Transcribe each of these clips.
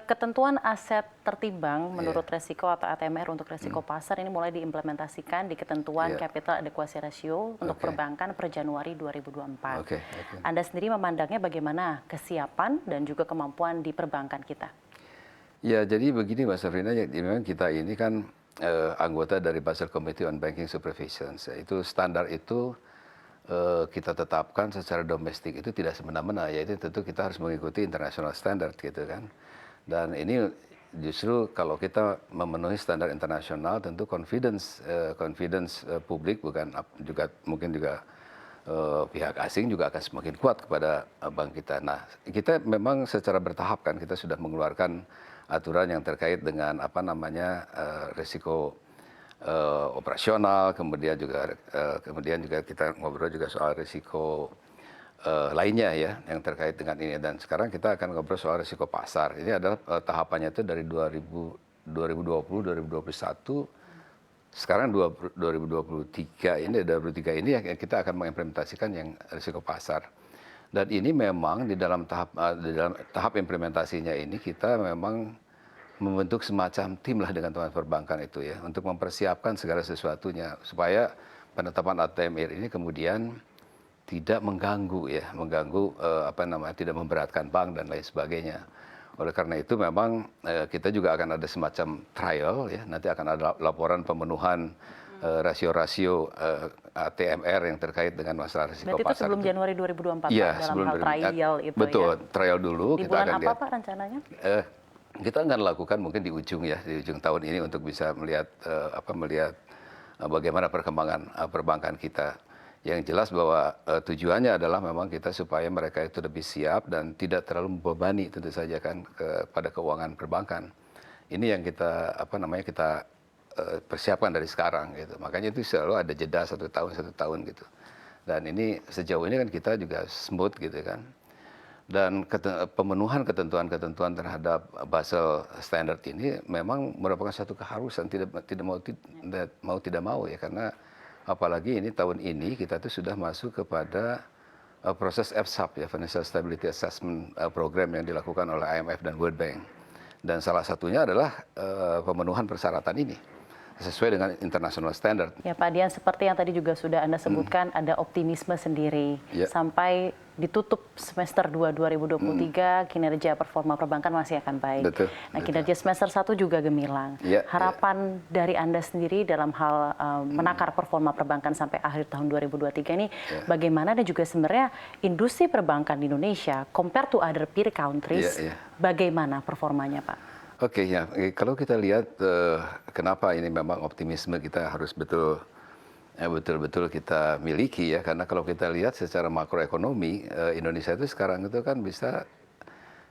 Ketentuan aset tertimbang menurut resiko atau ATMR untuk resiko pasar ini mulai diimplementasikan di ketentuan capital adequacy ratio untuk perbankan per Januari 2024. Anda sendiri memandangnya bagaimana kesiapan dan juga kemampuan di perbankan kita? Ya, jadi begini Mbak Safrina, memang kita ini kan anggota dari Basel Committee on Banking Supervision. Itu standar itu kita tetapkan secara domestik itu tidak semena-mena, yaitu tentu kita harus mengikuti international standard gitu kan. Dan ini justru kalau kita memenuhi standar internasional, tentu confidence publik bukan juga mungkin juga pihak asing juga akan semakin kuat kepada bank kita. Nah, kita memang secara bertahap kan kita sudah mengeluarkan aturan yang terkait dengan risiko operasional, kemudian juga kita ngobrol juga soal risiko lainnya ya yang terkait dengan ini, dan sekarang kita akan ngobrol soal risiko pasar. Ini adalah tahapannya itu dari 2020, 2021, sekarang 2023 ini, yang kita akan mengimplementasikan yang risiko pasar. Dan ini memang di dalam tahap implementasinya ini kita memang membentuk semacam tim lah dengan teman perbankan itu ya, untuk mempersiapkan segala sesuatunya supaya penetapan ATMR ini kemudian tidak mengganggu tidak memberatkan bank dan lain sebagainya. Oleh karena itu memang kita juga akan ada semacam trial ya, nanti akan ada laporan pemenuhan rasio-rasio ATMR yang terkait dengan masalah risiko Berarti pasar. itu sebelum Januari 2024 ya, dalam hal trial itu betul, ya? trial dulu. Di kita bulan akan apa lihat, Pak rencananya? kita akan lakukan mungkin di ujung tahun ini untuk bisa melihat bagaimana perkembangan perbankan kita. Yang jelas bahwa tujuannya adalah memang kita supaya mereka itu lebih siap dan tidak terlalu membebani tentu saja kan kepada keuangan perbankan. Ini yang kita persiapkan dari sekarang gitu. Makanya itu selalu ada jeda satu tahun gitu. Dan ini sejauh ini kan kita juga smooth gitu kan. Dan pemenuhan ketentuan-ketentuan terhadap Basel Standard ini memang merupakan satu keharusan, tidak mau ya, karena apalagi ini tahun ini kita tuh sudah masuk kepada proses FSAP ya, Financial Stability Assessment Program yang dilakukan oleh IMF dan World Bank. Dan salah satunya adalah pemenuhan persyaratan ini sesuai dengan international standard. Ya Pak Dian, seperti yang tadi juga sudah Anda sebutkan, ada optimisme sendiri. Sampai ditutup semester 2 2023, kinerja performa perbankan masih akan baik. Betul, kinerja semester 1 juga gemilang. Harapan dari Anda sendiri dalam hal menakar performa perbankan sampai akhir tahun 2023 ini bagaimana, dan juga sebenarnya industri perbankan di Indonesia compare to other peer countries, bagaimana performanya Pak? Oke, ya, kalau kita lihat kenapa ini memang optimisme kita harus betul-betul kita miliki ya, karena kalau kita lihat secara makroekonomi Indonesia itu sekarang itu kan bisa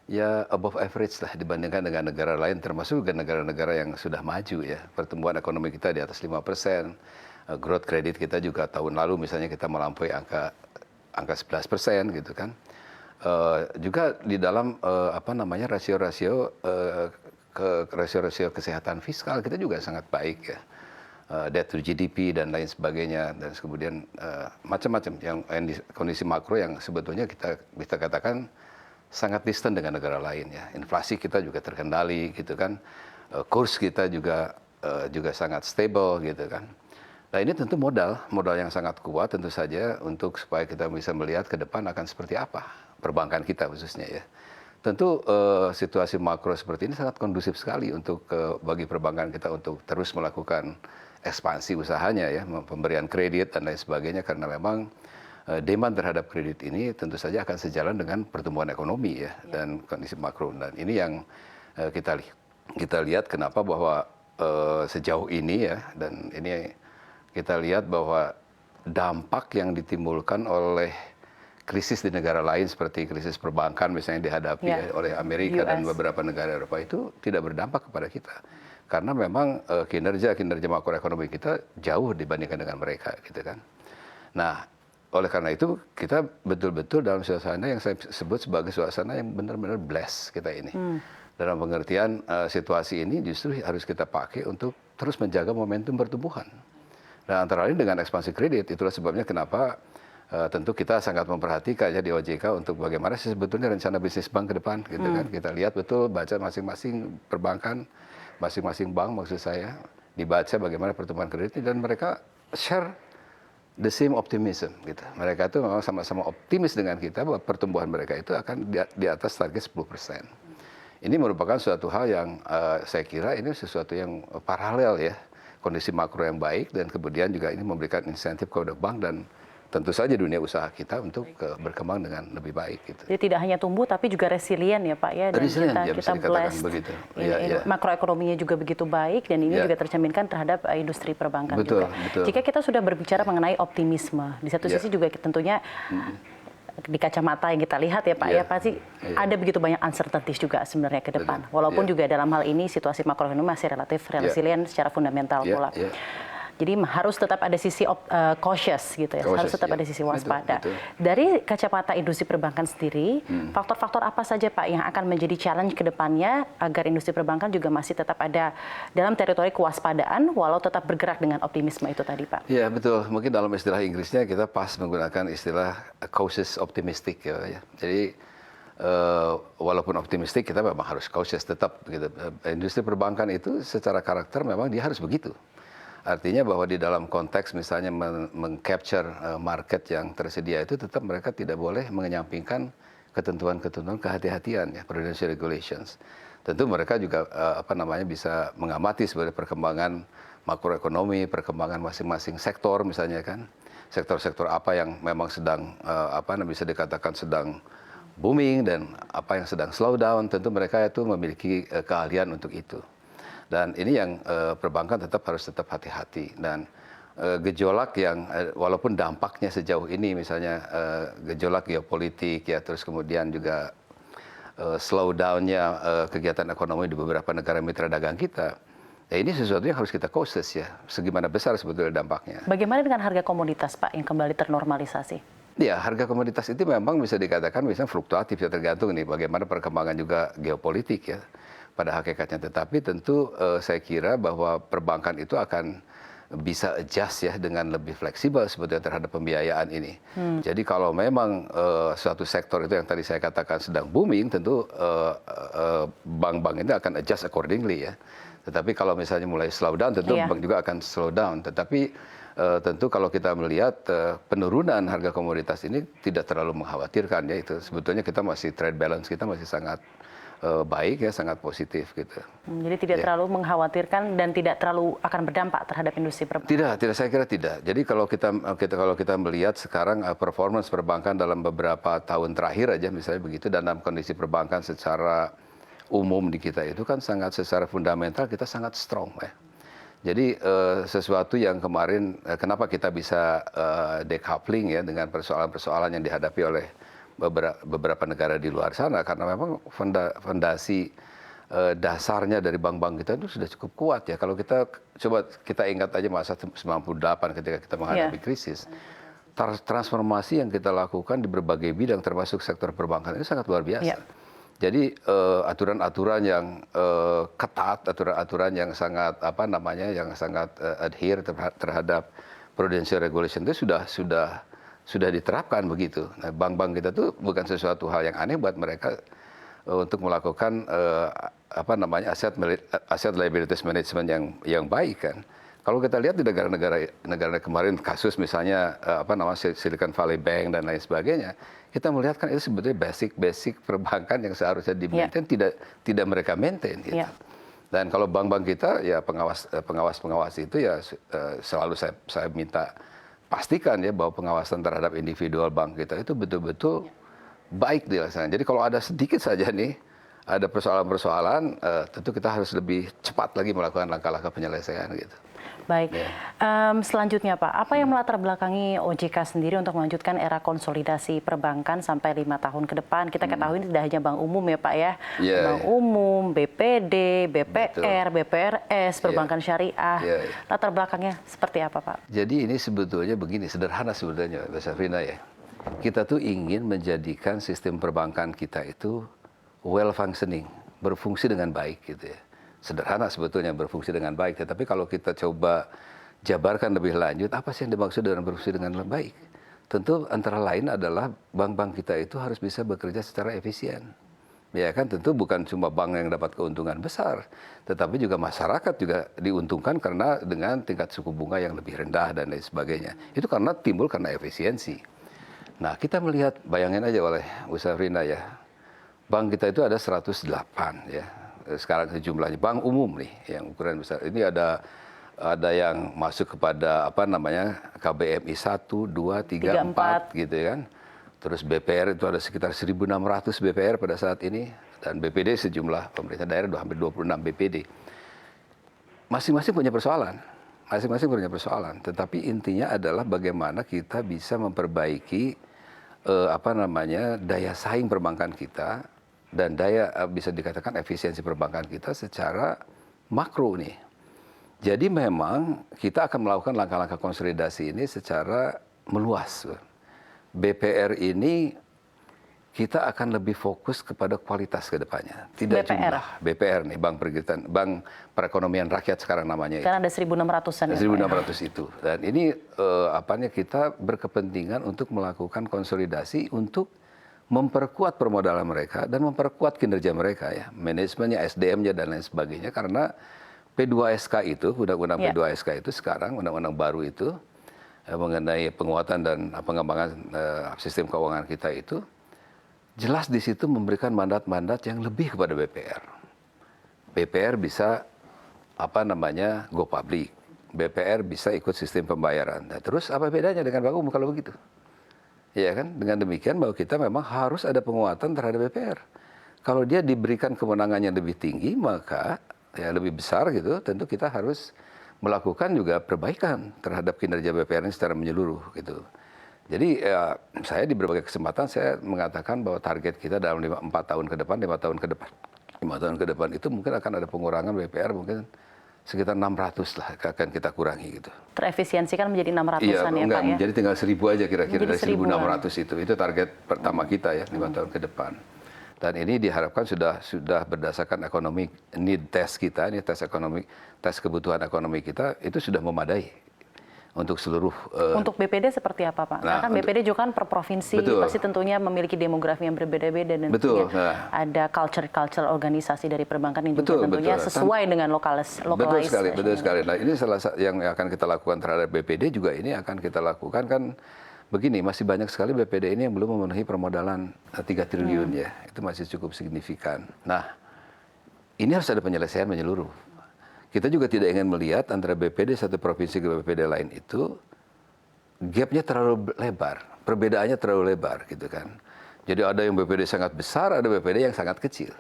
ya above average lah dibandingkan dengan negara lain, termasuk juga negara-negara yang sudah maju ya. Pertumbuhan ekonomi kita di atas 5%, growth credit kita juga tahun lalu misalnya kita melampaui angka 11% gitu kan. Juga di dalam rasio-rasio kesehatan fiskal kita juga sangat baik ya, debt to GDP dan lain sebagainya, dan kemudian macam-macam yang kondisi makro yang sebetulnya kita bisa katakan sangat distant dengan negara lain ya. Inflasi kita juga terkendali gitu kan, kurs kita juga sangat stable gitu kan. Nah ini tentu modal yang sangat kuat tentu saja untuk supaya kita bisa melihat ke depan akan seperti apa perbankan kita khususnya ya. Tentu situasi makro seperti ini sangat kondusif sekali untuk bagi perbankan kita untuk terus melakukan ekspansi usahanya ya, pemberian kredit dan lain sebagainya, karena memang demand terhadap kredit ini tentu saja akan sejalan dengan pertumbuhan ekonomi ya, dan kondisi makro. Dan ini yang kita lihat kenapa bahwa sejauh ini ya, dan ini kita lihat bahwa dampak yang ditimbulkan oleh krisis di negara lain seperti krisis perbankan misalnya dihadapi oleh Amerika dan beberapa negara Eropa itu tidak berdampak kepada kita, karena memang kinerja makroekonomi kita jauh dibandingkan dengan mereka gitu kan. Nah oleh karena itu kita betul-betul dalam suasana yang saya sebut sebagai suasana yang benar-benar blessed kita ini, dalam pengertian situasi ini justru harus kita pakai untuk terus menjaga momentum pertumbuhan. Nah antara lain dengan ekspansi kredit, itulah sebabnya kenapa tentu kita sangat memperhatikan ya di OJK untuk bagaimana sih sebetulnya rencana bisnis bank ke depan gitu kan. Kita lihat betul, baca masing-masing perbankan, masing-masing bank maksud saya, dibaca bagaimana pertumbuhan kreditnya dan mereka share the same optimism gitu. Mereka itu memang sama-sama optimis dengan kita bahwa pertumbuhan mereka itu akan di atas target 10%. Ini merupakan suatu hal yang saya kira ini sesuatu yang paralel ya. Kondisi makro yang baik dan kemudian juga ini memberikan insentif kepada bank dan tentu saja dunia usaha kita untuk berkembang dengan lebih baik. Gitu. Jadi tidak hanya tumbuh tapi juga resilient ya Pak ya. Dan resilient, kita blessed. Begitu. Makroekonominya juga begitu baik dan ini juga tercerminkan terhadap industri perbankan juga. Betul. Jika kita sudah berbicara mengenai optimisme, di satu sisi juga tentunya di kacamata yang kita lihat ya Pak ya pasti ada begitu banyak uncertainties juga sebenarnya ke depan. Walaupun juga dalam hal ini situasi makroekonomi masih relatif resilient secara fundamental pula. Jadi harus tetap ada sisi cautious gitu ya, harus tetap ada sisi waspada. Betul. Dari kacamata industri perbankan sendiri, faktor-faktor apa saja Pak yang akan menjadi challenge ke depannya agar industri perbankan juga masih tetap ada dalam teritori kewaspadaan walau tetap bergerak dengan optimisme itu tadi Pak? Iya betul, mungkin dalam istilah Inggrisnya kita pas menggunakan istilah cautious optimistic ya. Jadi walaupun optimistik kita memang harus cautious tetap gitu. Industri perbankan itu secara karakter memang dia harus begitu. Artinya bahwa di dalam konteks misalnya mengcapture market yang tersedia itu tetap mereka tidak boleh mengenyampingkan ketentuan-ketentuan kehati-hatian ya, prudential regulations. Tentu mereka juga bisa mengamati sebenarnya perkembangan makroekonomi, perkembangan masing-masing sektor misalnya kan. Sektor-sektor apa yang memang sedang bisa dikatakan sedang booming dan apa yang sedang slow down, tentu mereka itu memiliki keahlian untuk itu. Dan ini yang perbankan harus tetap hati-hati dan gejolak yang walaupun dampaknya sejauh ini misalnya gejolak geopolitik ya terus kemudian juga slow down-nya kegiatan ekonomi di beberapa negara mitra dagang kita. Ya ini sesuatu yang harus kita cautious ya. Segimana besar sebetulnya dampaknya. Bagaimana dengan harga komoditas Pak yang kembali ternormalisasi? Ya, harga komoditas itu memang bisa dikatakan misalnya fluktuatif ya tergantung nih bagaimana perkembangan juga geopolitik ya. Pada hakikatnya, tetapi tentu saya kira bahwa perbankan itu akan bisa adjust ya dengan lebih fleksibel sebetulnya terhadap pembiayaan ini. Jadi kalau memang suatu sektor itu yang tadi saya katakan sedang booming, tentu bank-bank itu akan adjust accordingly ya. Tetapi kalau misalnya mulai slow down, tentu bank juga akan slow down. Tetapi tentu kalau kita melihat penurunan harga komoditas ini tidak terlalu mengkhawatirkan ya itu. Sebetulnya kita masih trade balance kita masih sangat baik ya, sangat positif gitu. Jadi tidak terlalu mengkhawatirkan dan tidak terlalu akan berdampak terhadap industri perbankan. Tidak, saya kira tidak. Jadi kalau kita melihat sekarang performance perbankan dalam beberapa tahun terakhir aja misalnya begitu dan dalam kondisi perbankan secara umum di kita itu kan secara fundamental kita sangat strong ya. Jadi sesuatu yang kemarin kenapa kita bisa decoupling ya dengan persoalan-persoalan yang dihadapi oleh beberapa negara di luar sana karena memang fondasi dasarnya dari bank-bank kita itu sudah cukup kuat ya. Kalau kita ingat aja masa 98 ketika kita menghadapi krisis, transformasi yang kita lakukan di berbagai bidang termasuk sektor perbankan itu sangat luar biasa. Jadi aturan-aturan yang ketat, aturan-aturan yang sangat yang sangat adhere terhadap prudential regulation itu sudah diterapkan begitu. Nah, bank-bank kita tuh bukan sesuatu hal yang aneh buat mereka untuk melakukan asset liabilities management yang baik kan. Kalau kita lihat di negara kemarin kasus misalnya Silicon Valley Bank dan lain sebagainya, kita melihat kan itu sebetulnya basic perbankan yang seharusnya di-maintain tidak mereka maintain gitu. Dan kalau bank-bank kita ya pengawas itu ya selalu saya minta pastikan ya bahwa pengawasan terhadap individual bank kita itu betul-betul baik dilaksanakan. Jadi kalau ada sedikit saja nih, ada persoalan-persoalan, tentu kita harus lebih cepat lagi melakukan langkah-langkah penyelesaian gitu. Baik, selanjutnya Pak, apa yang melatar belakangi OJK sendiri untuk melanjutkan era konsolidasi perbankan sampai 5 tahun ke depan? Kita ketahui ini tidak hanya bank umum ya Pak ya, bank umum, BPD, BPR, BPRS, perbankan syariah. Latar belakangnya seperti apa Pak? Jadi ini sebetulnya begini, sederhana sebetulnya Mbak Safrina ya. Kita tuh ingin menjadikan sistem perbankan kita itu well functioning, berfungsi dengan baik gitu ya. Sederhana sebetulnya berfungsi dengan baik, tetapi kalau kita coba jabarkan lebih lanjut, apa sih yang dimaksud dengan berfungsi dengan baik? tentu antara lain adalah bank-bank kita itu harus bisa bekerja secara efisien. Ya kan, tentu bukan cuma bank yang dapat keuntungan besar, tetapi juga masyarakat juga diuntungkan karena dengan tingkat suku bunga yang lebih rendah dan lain sebagainya. Itu timbul karena efisiensi. Nah, kita melihat, bayangin aja oleh Bu Safrina ya, bank kita itu ada 108 ya. Sekarang jumlahnya bank umum nih yang ukuran besar. Ini ada yang masuk kepada KBMI 1, 2, 3, 4 gitu kan. Terus BPR itu ada sekitar 1.600 BPR pada saat ini, dan BPD sejumlah pemerintah daerah hampir 26 BPD. Masing-masing punya persoalan, tetapi intinya adalah bagaimana kita bisa memperbaiki daya saing perbankan kita dan bisa dikatakan efisiensi perbankan kita secara makro nih. Jadi memang kita akan melakukan langkah-langkah konsolidasi ini secara meluas. BPR ini kita akan lebih fokus kepada kualitas ke depannya. Tidak BPR. Jumlah. BPR nih, Bank Perekonomian Rakyat sekarang namanya. Karena ada 1.600-an. 1.600 itu. Dan ini kita berkepentingan untuk melakukan konsolidasi untuk memperkuat permodalan mereka dan memperkuat kinerja mereka ya. Manajemennya, SDM-nya dan lain sebagainya. Karena P2SK itu, undang-undang P2SK itu sekarang, undang-undang baru itu, mengenai penguatan dan pengembangan sistem keuangan kita itu jelas di situ memberikan mandat-mandat yang lebih kepada BPR. BPR bisa go public. BPR bisa ikut sistem pembayaran. Nah, terus apa bedanya dengan bank umum kalau begitu? Ya kan? Dengan demikian bahwa kita memang harus ada penguatan terhadap BPR. Kalau dia diberikan kewenangan yang lebih tinggi, maka ya lebih besar gitu, tentu kita harus melakukan juga perbaikan terhadap kinerja BPR ini secara menyeluruh gitu. Jadi saya di berbagai kesempatan saya mengatakan bahwa target kita dalam 5 tahun ke depan itu mungkin akan ada pengurangan BPR mungkin sekitar 600 lah akan kita kurangi gitu. Terefisiensikan menjadi 600-an ya Pak ya? Jadi tinggal 1.000 aja kira-kira dari 1.600 itu. Itu target pertama kita ya 5 tahun ke depan. Dan ini diharapkan sudah berdasarkan ekonomi need test kita, ini tes kebutuhan ekonomi kita itu sudah memadai untuk seluruh. Untuk BPD seperti apa Pak? Nah, kan BPD juga kan per provinsi, pasti tentunya memiliki demografi yang berbeda-beda dan tentunya ada culture organisasi dari perbankan yang juga tentunya sesuai dengan lokalitas. Betul sekali. Nah, ini salah satu yang akan kita lakukan terhadap BPD juga ini akan kita lakukan kan. Begini, masih banyak sekali BPD ini yang belum memenuhi permodalan 3 triliun ya. Itu masih cukup signifikan. Nah, ini harus ada penyelesaian menyeluruh. Kita juga tidak ingin melihat antara BPD satu provinsi ke BPD lain itu gapnya terlalu lebar, perbedaannya terlalu lebar gitu kan. Jadi ada yang BPD sangat besar, ada BPD yang sangat kecil.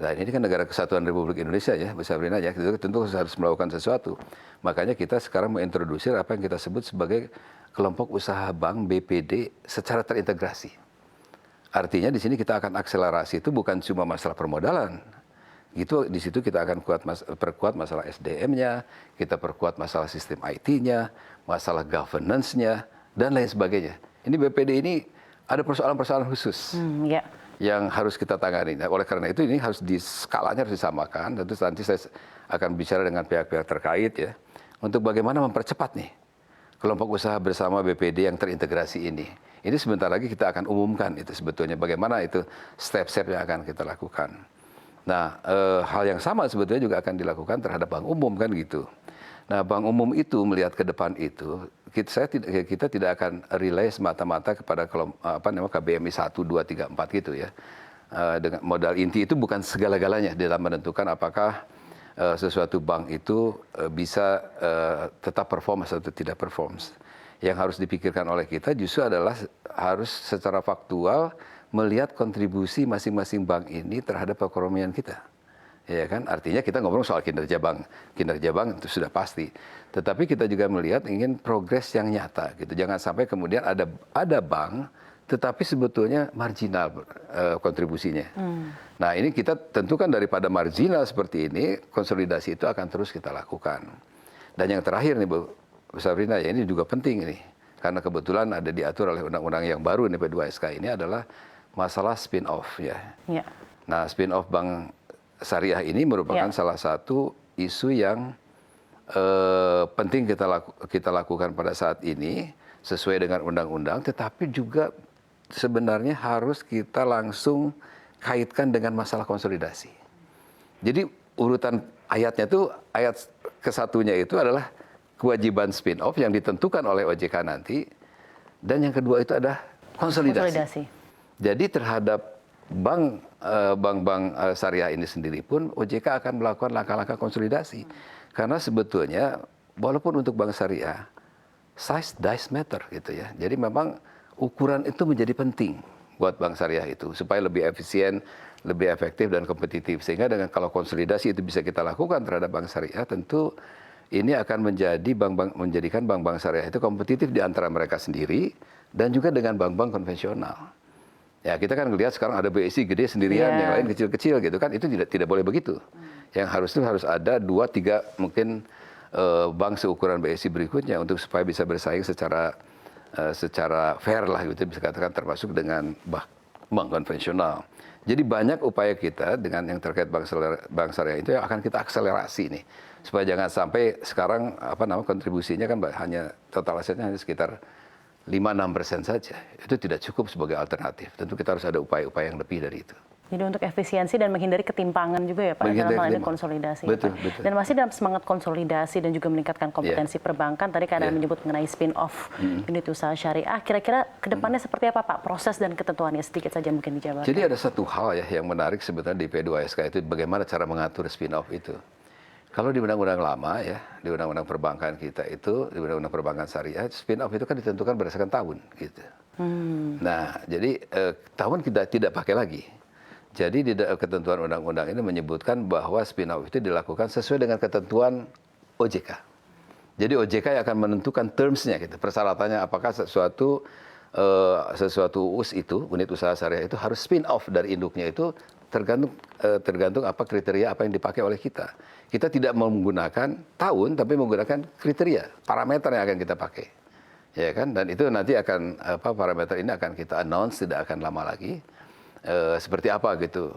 Nah, ini kan negara kesatuan Republik Indonesia ya, Bu Sabrina ya, itu tentu harus melakukan sesuatu. Makanya kita sekarang mengintrodusir apa yang kita sebut sebagai kelompok usaha bank BPD secara terintegrasi. Artinya di sini kita akan akselerasi itu bukan cuma masalah permodalan. Gitu di situ kita akan perkuat masalah SDM-nya, kita perkuat masalah sistem IT-nya, masalah governance-nya dan lain sebagainya. Ini BPD ini ada persoalan-persoalan khusus. Yang harus kita tangani. Nah, oleh karena itu ini harus skalanya harus disamakan. Tentu nanti saya akan bicara dengan pihak-pihak terkait ya untuk bagaimana mempercepat nih kelompok usaha bersama BPD yang terintegrasi ini. Ini sebentar lagi kita akan umumkan itu sebetulnya bagaimana itu step-step yang akan kita lakukan. Nah, hal yang sama sebetulnya juga akan dilakukan terhadap bank umum kan gitu. Nah, bank umum itu melihat ke depan itu kita tidak akan relay semata-mata kepada KBMI 1, 2, 3, 4 gitu ya. Dengan modal inti itu bukan segala-galanya dalam menentukan apakah sesuatu bank itu bisa tetap perform atau tidak perform. Yang harus dipikirkan oleh kita justru adalah harus secara faktual melihat kontribusi masing-masing bank ini terhadap perekonomian kita. Ya kan, artinya kita ngomong soal kinerja bank itu sudah pasti. Tetapi kita juga melihat ingin progres yang nyata gitu. Jangan sampai kemudian ada bank tetapi sebetulnya marginal kontribusinya. Nah, ini kita tentukan daripada marginal seperti ini, konsolidasi itu akan terus kita lakukan. Dan yang terakhir nih Bu Sabrina, ya ini juga penting ini. Karena kebetulan ada diatur oleh undang-undang yang baru nih P2SK ini adalah masalah spin-off ya. Nah, spin-off bank syariah ini merupakan salah satu isu yang penting kita lakukan pada saat ini. sesuai dengan undang-undang, tetapi juga sebenarnya harus kita langsung kaitkan dengan masalah konsolidasi. Jadi urutan ayatnya itu, ayat ke-1-nya itu adalah kewajiban spin-off yang ditentukan oleh OJK nanti, dan yang kedua itu adalah konsolidasi. Jadi terhadap bank-bank syariah ini sendiri pun OJK akan melakukan langkah-langkah konsolidasi. Karena sebetulnya walaupun untuk bank syariah, size does matter gitu ya. Jadi memang ukuran itu menjadi penting buat bank syariah itu supaya lebih efisien, lebih efektif dan kompetitif. Sehingga dengan kalau konsolidasi itu bisa kita lakukan terhadap bank syariah, tentu ini akan menjadikan bank-bank syariah itu kompetitif di antara mereka sendiri dan juga dengan bank-bank konvensional. Ya kita kan ngelihat sekarang ada BSI gede sendirian, yang lain kecil-kecil gitu kan, itu tidak boleh begitu. Yang harus ada 2-3 mungkin bank seukuran BSI berikutnya untuk supaya bisa bersaing secara fair lah gitu, bisa katakan termasuk dengan bank konvensional. Jadi banyak upaya kita dengan yang terkait bank syariah itu yang akan kita akselerasi nih, supaya jangan sampai sekarang kontribusinya kan hanya total asetnya hanya sekitar 5-6% saja. Itu tidak cukup sebagai alternatif. Tentu kita harus ada upaya-upaya yang lebih dari itu. Jadi untuk efisiensi dan menghindari ketimpangan juga ya Pak, dalam hal ini konsolidasi. Betul, ya, Pak. betul. Dan masih dalam semangat konsolidasi dan juga meningkatkan kompetensi perbankan, tadi kan Anda menyebut mengenai spin-off unit usaha syariah. Kira-kira ke depannya seperti apa Pak? Proses dan ketentuannya sedikit saja mungkin dijabarkan. Jadi ada satu hal ya yang menarik sebetulnya di P2SK itu, bagaimana cara mengatur spin-off itu. Kalau di undang-undang lama ya, di undang-undang perbankan kita itu, di undang-undang perbankan syariah, spin-off itu kan ditentukan berdasarkan tahun gitu. Nah, jadi tahun kita tidak pakai lagi. Jadi di ketentuan undang-undang ini menyebutkan bahwa spin-off itu dilakukan sesuai dengan ketentuan OJK. Jadi OJK yang akan menentukan terms-nya gitu, persyaratannya apakah sesuatu US itu, unit usaha syariah itu harus spin-off dari induknya itu tergantung apa kriteria apa yang dipakai oleh kita. Kita tidak menggunakan tahun, tapi menggunakan kriteria, parameter yang akan kita pakai. Ya kan? Dan itu nanti akan parameter ini akan kita announce tidak akan lama lagi. Seperti apa gitu,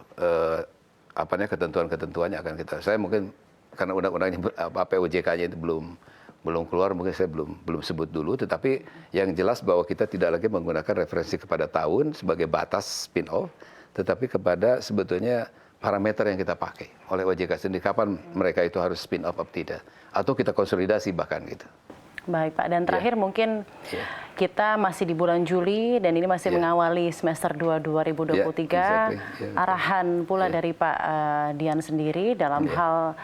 ketentuan-ketentuannya akan kita. Saya mungkin karena undang-undangnya POJK-nya itu belum keluar, mungkin saya belum sebut dulu. Tetapi yang jelas bahwa kita tidak lagi menggunakan referensi kepada tahun sebagai batas spin-off, tetapi kepada sebetulnya parameter yang kita pakai oleh OJK sendiri, kapan mereka itu harus spin-off atau tidak, atau kita konsolidasi bahkan gitu. Baik Pak, dan terakhir mungkin kita masih di bulan Juli dan ini masih mengawali semester 2 2023. Arahan pula dari Pak Dian sendiri dalam hal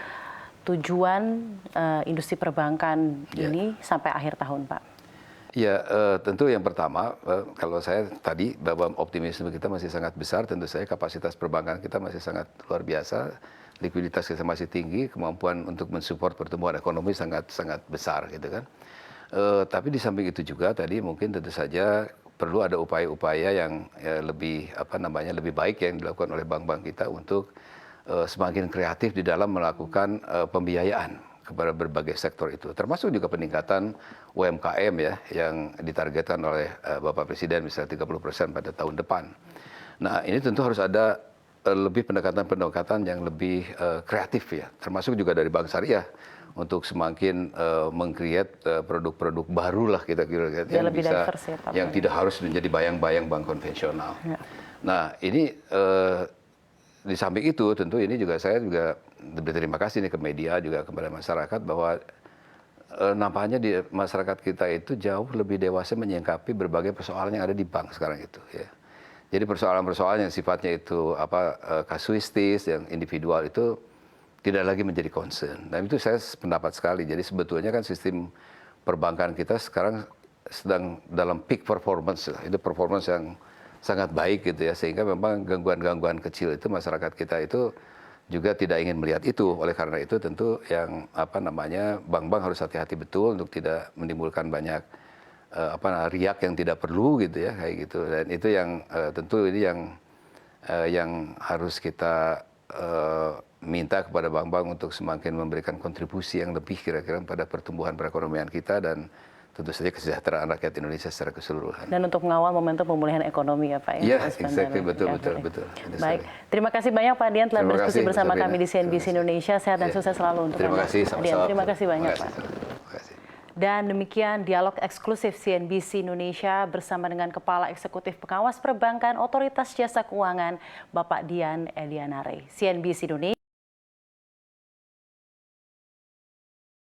tujuan industri perbankan ini sampai akhir tahun Pak. Ya, tentu yang pertama, kalau saya tadi bahwa optimisme kita masih sangat besar, tentu saja kapasitas perbankan kita masih sangat luar biasa, likuiditas kita masih tinggi, kemampuan untuk mensupport pertumbuhan ekonomi sangat besar gitu kan. Tapi di samping itu juga tadi mungkin tentu saja perlu ada upaya-upaya yang lebih lebih baik yang dilakukan oleh bank-bank kita untuk semakin kreatif di dalam melakukan pembiayaan kepada berbagai sektor itu, termasuk juga peningkatan UMKM ya yang ditargetkan oleh Bapak Presiden misalnya 30% pada tahun depan. Nah ini tentu harus ada lebih pendekatan yang lebih kreatif ya, termasuk juga dari bank syariah untuk semakin meng-create produk-produk baru lah kita kira-kira yang bisa yang tidak harus menjadi bayang-bayang bank konvensional. Nah ini di samping itu tentu ini juga saya juga berterima kasih nih ke media juga kepada masyarakat bahwa nampaknya di masyarakat kita itu jauh lebih dewasa menyikapi berbagai persoalan yang ada di bank sekarang itu ya. Jadi persoalan-persoalan yang sifatnya itu kasuistis yang individual itu tidak lagi menjadi concern. Dan itu saya pendapat sekali. Jadi sebetulnya kan sistem perbankan kita sekarang sedang dalam peak performance. Itu performance yang sangat baik gitu ya. Sehingga memang gangguan-gangguan kecil itu masyarakat kita itu juga tidak ingin melihat itu. Oleh karena itu tentu yang bank-bank harus hati-hati betul untuk tidak menimbulkan banyak riak yang tidak perlu gitu ya kayak gitu. Dan itu yang tentu ini yang harus kita minta kepada bank-bank untuk semakin memberikan kontribusi yang lebih kira-kira pada pertumbuhan perekonomian kita dan tentu saja kesejahteraan rakyat Indonesia secara keseluruhan. Dan untuk mengawal momentum pemulihan ekonomi ya Pak. Iya, exactly, betul. Baik, terima kasih banyak Pak Dian telah berdiskusi bersama kami di CNBC Indonesia. Sehat dan sukses selalu untuk Anda. Terima kasih, sama-sama. Terima kasih banyak Pak. Dan demikian dialog eksklusif CNBC Indonesia bersama dengan Kepala Eksekutif Pengawas Perbankan Otoritas Jasa Keuangan, Bapak Dian Elianare. CNBC Indonesia.